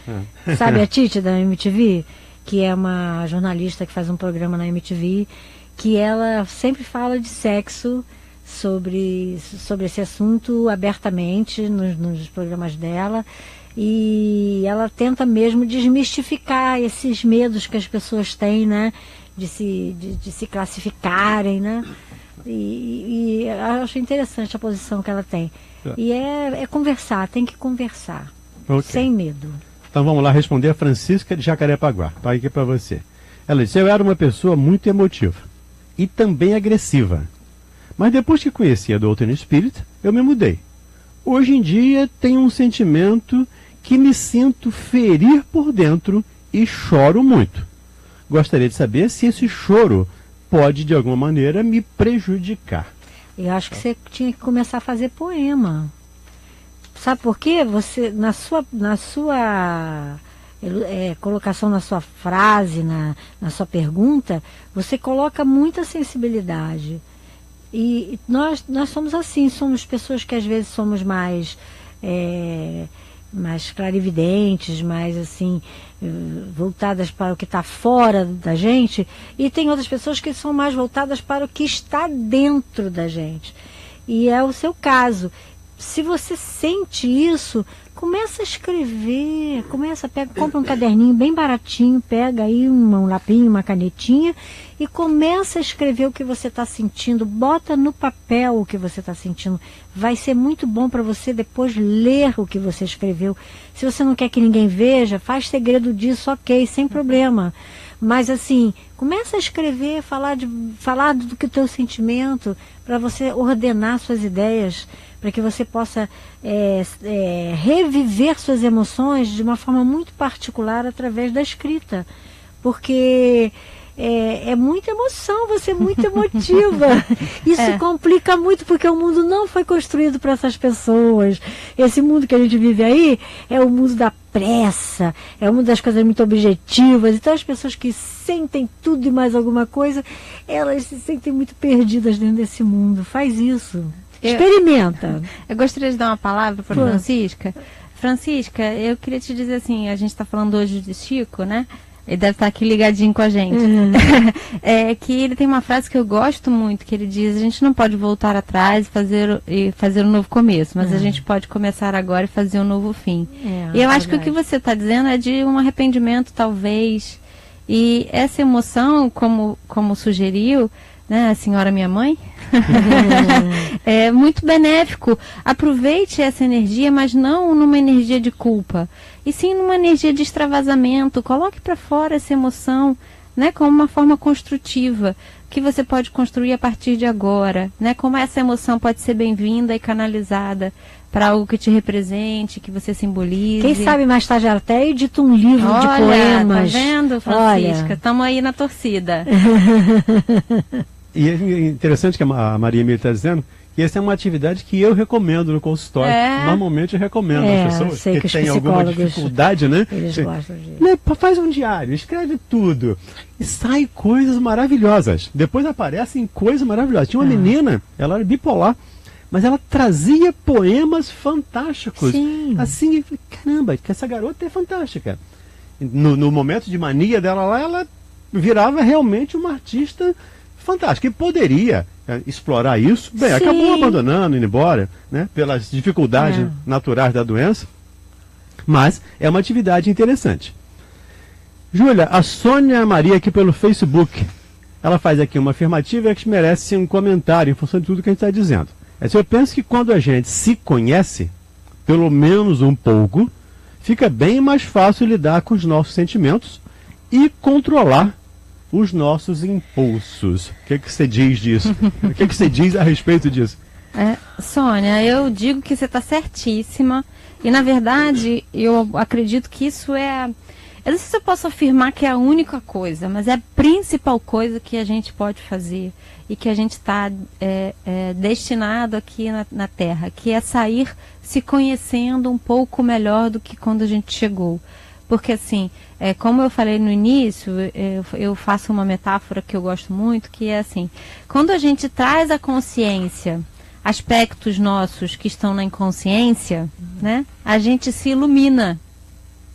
Speaker 3: Sabe a Tite da MTV? Que é uma jornalista que faz um programa na MTV, que ela sempre fala de sexo, sobre esse assunto abertamente nos programas dela. E ela tenta mesmo desmistificar esses medos que as pessoas têm, né? De se classificarem, né? E eu acho interessante a posição que ela tem. E é conversar, tem que conversar. Okay. Sem medo.
Speaker 2: Então vamos lá responder a Francisca de Jacarepaguá. Está aqui para você. Ela disse: eu era uma pessoa muito emotiva e também agressiva. Mas depois que conheci a doutrina espírita, eu me mudei. Hoje em dia tenho um sentimento que me sinto ferir por dentro e choro muito. Gostaria de saber se esse choro pode, de alguma maneira, me prejudicar.
Speaker 3: Eu acho que você tinha que começar a fazer poema. Sabe por quê? Você, na sua colocação, na sua frase, na sua pergunta, você coloca muita sensibilidade. E nós somos assim, somos pessoas que às vezes somos mais clarividentes, mais assim, voltadas para o que está fora da gente, e tem outras pessoas que são mais voltadas para o que está dentro da gente. E é o seu caso. Se você sente isso, começa a escrever, compra um caderninho bem baratinho, pega aí um lapinho, uma canetinha e começa a escrever o que você está sentindo, bota no papel o que você está sentindo. Vai ser muito bom para você depois ler o que você escreveu. Se você não quer que ninguém veja, faz segredo disso, ok, sem problema. Mas assim, começa a escrever, falar do que o teu sentimento, para você ordenar suas ideias, para que você possa reviver suas emoções de uma forma muito particular através da escrita. Porque é muita emoção, você é muito emotiva. Isso complica muito, porque o mundo não foi construído para essas pessoas. Esse mundo que a gente vive aí é o mundo da pressa, é o mundo das coisas muito objetivas. Então as pessoas que sentem tudo e mais alguma coisa, elas se sentem muito perdidas dentro desse mundo. Faz isso. Experimenta.
Speaker 4: Eu gostaria de dar uma palavra para Francisca. Francisca, eu queria te dizer assim, a gente está falando hoje de Chico, né? Ele deve estar aqui ligadinho com a gente. É que ele tem uma frase que eu gosto muito, que ele diz: a gente não pode voltar atrás e fazer um novo começo, mas a gente pode começar agora e fazer um novo fim. E eu acho que o que você está dizendo é de um arrependimento, talvez. E essa emoção, como sugeriu, né, a senhora minha mãe, é muito benéfico. Aproveite essa energia, mas não numa energia de culpa, e sim numa energia de extravasamento. Coloque para fora essa emoção, né, como uma forma construtiva, que você pode construir a partir de agora, né, como essa emoção pode ser bem-vinda e canalizada para algo que te represente, que você simbolize.
Speaker 3: Quem sabe mais tarde ela até edita um livro de poemas.
Speaker 4: Tá vendo, Francisca? Estamos aí na torcida.
Speaker 2: E é interessante que a Maria Emília está dizendo que essa é uma atividade que eu recomendo no consultório. Normalmente eu recomendo às pessoas que têm alguma dificuldade, né?
Speaker 3: Eles gostam de...
Speaker 2: Faz um diário, escreve tudo. E sai coisas maravilhosas. Depois aparecem coisas maravilhosas. Tinha uma menina, ela era bipolar, mas ela trazia poemas fantásticos.
Speaker 3: Sim.
Speaker 2: Assim, eu falei, caramba, que essa garota é fantástica. No momento de mania dela lá, ela virava realmente uma artista fantástica. E poderia explorar isso. Bem, acabou abandonando, indo embora, né, pelas dificuldades naturais da doença. Mas é uma atividade interessante. Júlia, a Sônia Maria aqui pelo Facebook, ela faz aqui uma afirmativa que merece um comentário em função de tudo que a gente está dizendo. Eu penso que quando a gente se conhece, pelo menos um pouco, fica bem mais fácil lidar com os nossos sentimentos e controlar os nossos impulsos. O que você diz disso? O que você diz a respeito disso?
Speaker 4: Sônia, eu digo que você está certíssima. E, na verdade, eu acredito que isso é... Eu não sei se eu posso afirmar que é a única coisa, mas é a principal coisa que a gente pode fazer e que a gente está destinado aqui na Terra, que é sair se conhecendo um pouco melhor do que quando a gente chegou. Porque, assim, como eu falei no início, eu faço uma metáfora que eu gosto muito, que é assim: quando a gente traz à consciência aspectos nossos que estão na inconsciência, né, a gente se ilumina.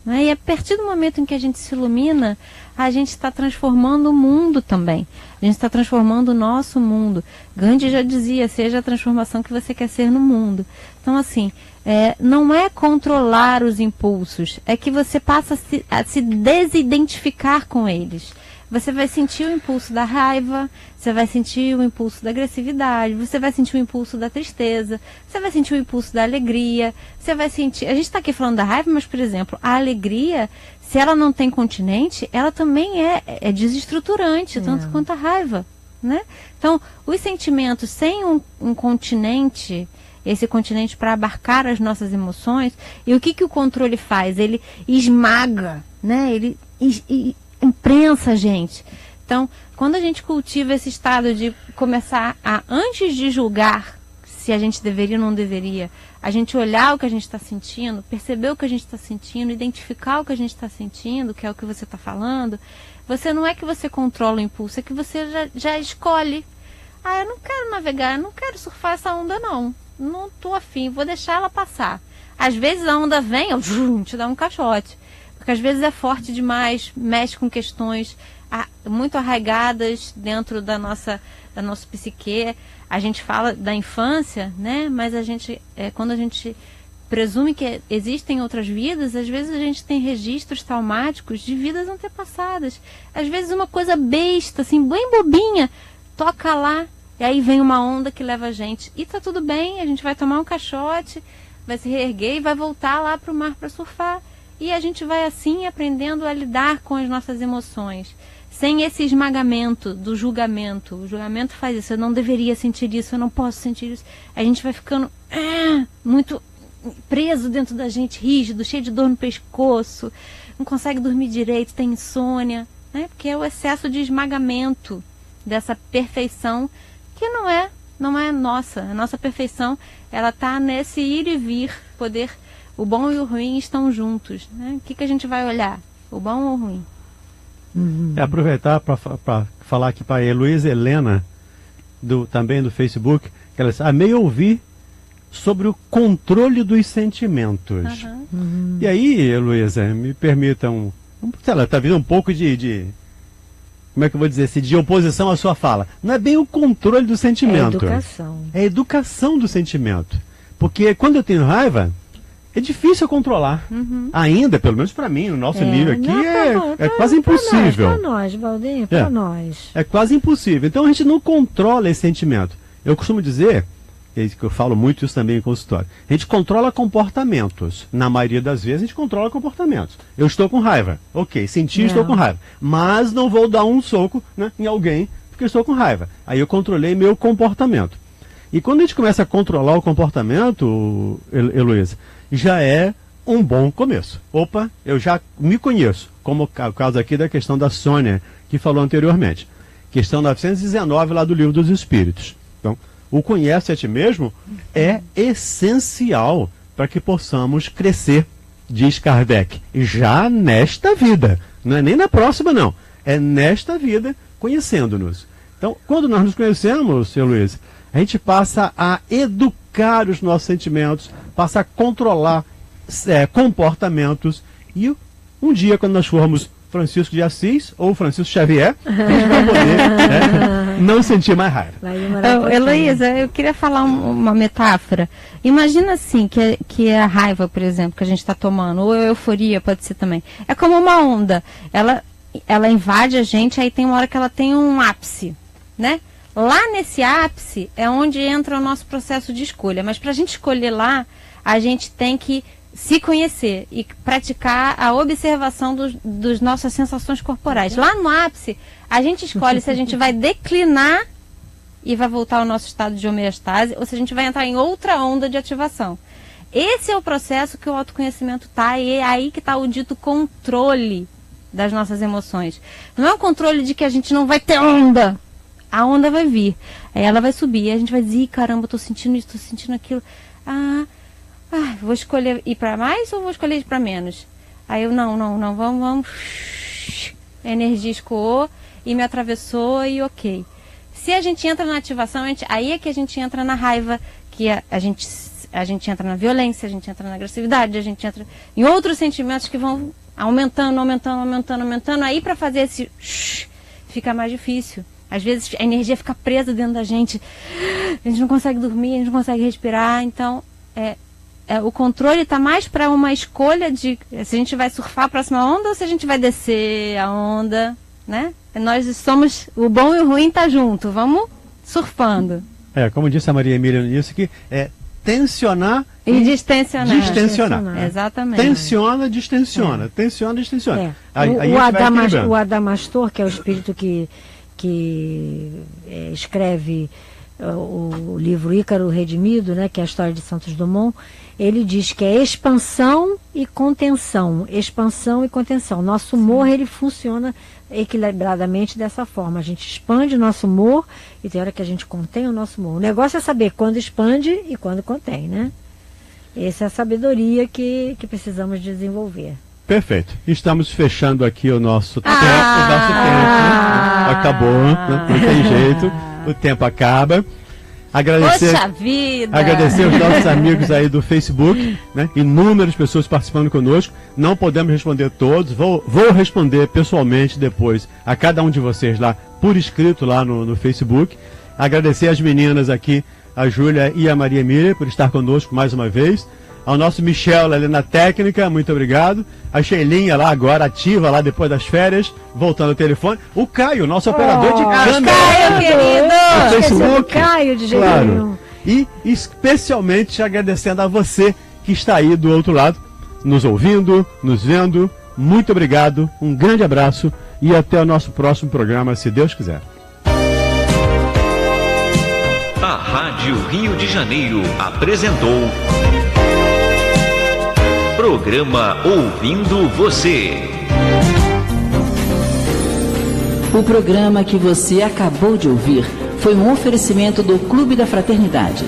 Speaker 4: E a partir do momento em que a gente se ilumina, a gente está transformando o mundo também. A gente está transformando o nosso mundo. Gandhi já dizia: seja a transformação que você quer ser no mundo. Então, assim, não é controlar os impulsos, é que você passa a se desidentificar com eles. Você vai sentir o impulso da raiva, você vai sentir o impulso da agressividade, você vai sentir o impulso da tristeza, você vai sentir o impulso da alegria, você vai sentir... A gente está aqui falando da raiva, mas, por exemplo, a alegria, se ela não tem continente, ela também é desestruturante, tanto quanto a raiva, né? Então, os sentimentos sem um continente, esse continente para abarcar as nossas emoções, e o que o controle faz? Ele esmaga, né? Ele imprensa a gente. Então, quando a gente cultiva esse estado de começar a, antes de julgar se a gente deveria ou não deveria, a gente olhar o que a gente está sentindo, perceber o que a gente está sentindo, identificar o que a gente está sentindo, que é o que você está falando, você não é que você controla o impulso, é que você já escolhe. Eu não quero navegar, eu não quero surfar essa onda não estou afim, vou deixar ela passar. Às vezes a onda vem, te dá um caixote. Porque às vezes é forte demais, mexe com questões muito arraigadas dentro da nossa psique. A gente fala da infância, né? Mas quando a gente presume que existem outras vidas, às vezes a gente tem registros traumáticos de vidas antepassadas. Às vezes uma coisa besta, assim, bem bobinha, toca lá, e aí vem uma onda que leva a gente. E tá tudo bem, a gente vai tomar um caixote, vai se reerguer e vai voltar lá para o mar para surfar. E a gente vai assim aprendendo a lidar com as nossas emoções, sem esse esmagamento do julgamento. O julgamento faz isso: eu não deveria sentir isso, eu não posso sentir isso. A gente vai ficando muito preso dentro da gente, rígido, cheio de dor no pescoço, não consegue dormir direito, tem insônia, né? Porque é o excesso de esmagamento dessa perfeição que não é nossa. A nossa perfeição, ela está nesse ir e vir, poder... O bom e o ruim estão juntos, né? O que a gente vai olhar? O bom ou o ruim?
Speaker 2: Aproveitar para falar aqui para a Heloísa Helena, também do Facebook, que ela disse: amei ouvir sobre o controle dos sentimentos. E aí, Heloísa, me permita um sei lá, tá vindo um pouco como é que eu vou dizer assim, de oposição à sua fala. Não é bem o controle do sentimento.
Speaker 3: É educação.
Speaker 2: É a educação do sentimento. Porque quando eu tenho raiva, é difícil controlar. Ainda, pelo menos para mim, no nosso nível aqui, é quase impossível.
Speaker 3: Para nós, Valdir, para nós.
Speaker 2: É quase impossível. Então a gente não controla esse sentimento. Eu costumo dizer, que eu falo muito isso também em consultório, a gente controla comportamentos. Na maioria das vezes a gente controla comportamentos. Eu estou com raiva. Ok, estou com raiva. Mas não vou dar um soco, né, em alguém porque eu estou com raiva. Aí eu controlei meu comportamento. E quando a gente começa a controlar o comportamento, Heloísa, já é um bom começo. Opa, eu já me conheço. Como o caso aqui da questão da Sônia, que falou anteriormente. Questão 919 lá do Livro dos Espíritos. Então, o conhece a ti mesmo é essencial para que possamos crescer, diz Kardec, já nesta vida. Não é nem na próxima, não. É nesta vida, conhecendo-nos. Então, quando nós nos conhecemos, seu Luiz, a gente passa a educar os nossos sentimentos, passa a controlar comportamentos, e um dia, quando nós formos Francisco de Assis ou Francisco Xavier, a gente vai poder não sentir mais raiva.
Speaker 4: Heloísa, eu queria falar uma metáfora. Imagina assim, que a raiva, por exemplo, que a gente está tomando, ou a euforia pode ser também. É como uma onda. Ela invade a gente, aí tem uma hora que ela tem um ápice, né? Lá nesse ápice é onde entra o nosso processo de escolha. Mas para a gente escolher lá, a gente tem que se conhecer e praticar a observação dos nossas sensações corporais. Lá no ápice, a gente escolhe se a gente vai declinar e vai voltar ao nosso estado de homeostase, ou se a gente vai entrar em outra onda de ativação. Esse é o processo que o autoconhecimento está, e é aí que está o dito controle das nossas emoções. Não é um controle de que a gente não vai ter onda. A onda vai vir, aí ela vai subir, e a gente vai dizer, caramba, estou sentindo isso, estou sentindo aquilo. Vou escolher ir para mais ou vou escolher ir para menos? Aí eu, não, vamos. A energia escoou e me atravessou e ok. Se a gente entra na ativação, aí é que a gente entra na raiva, que a gente entra na violência, a gente entra na agressividade, a gente entra em outros sentimentos que vão aumentando. Aí para fazer esse fica mais difícil. Às vezes a energia fica presa dentro da gente, a gente não consegue dormir, a gente não consegue respirar. Então, o controle está mais para uma escolha de se a gente vai surfar a próxima onda ou se a gente vai descer a onda, né? Nós somos, o bom e o ruim tá junto, vamos surfando.
Speaker 2: Como disse a Maria Emília nisso, que é tensionar
Speaker 4: e distensionar. Exatamente.
Speaker 2: Tensiona, distensiona. Tensiona, distensiona.
Speaker 3: O Adamastor, que é o espírito que escreve o livro Ícaro Redimido, né, que é a história de Santos Dumont, ele diz que é expansão e contenção. Expansão e contenção. Nosso humor, ele funciona equilibradamente dessa forma. A gente expande o nosso humor e tem hora que a gente contém o nosso humor. O negócio é saber quando expande e quando contém, né? Essa é a sabedoria que precisamos desenvolver.
Speaker 2: Perfeito. Estamos fechando aqui o nosso tempo. O nosso tempo acabou, né? Não tem jeito. O tempo acaba. Agradecer os nossos amigos aí do Facebook, né? Inúmeras pessoas participando conosco. Não podemos responder todos. Vou responder pessoalmente depois a cada um de vocês lá, por escrito lá no Facebook. Agradecer as meninas aqui, a Júlia e a Maria Emília, por estar conosco mais uma vez. Ao nosso Michel ali na técnica, muito obrigado. A Sheilinha lá agora, ativa lá depois das férias, voltando ao telefone. O Caio, nosso operador de câmera.
Speaker 4: Caio, querido!
Speaker 2: Facebook,
Speaker 3: Caio de jeito
Speaker 2: claro. E especialmente agradecendo a você que está aí do outro lado, nos ouvindo, nos vendo. Muito obrigado, um grande abraço e até o nosso próximo programa, se Deus quiser.
Speaker 1: A Rádio Rio de Janeiro apresentou Programa Ouvindo Você.
Speaker 5: O programa que você acabou de ouvir foi um oferecimento do Clube da Fraternidade.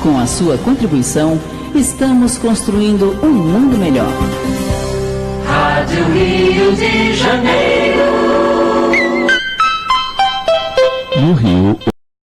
Speaker 5: Com a sua contribuição, estamos construindo um mundo melhor.
Speaker 6: Rádio Rio de Janeiro.
Speaker 1: No Rio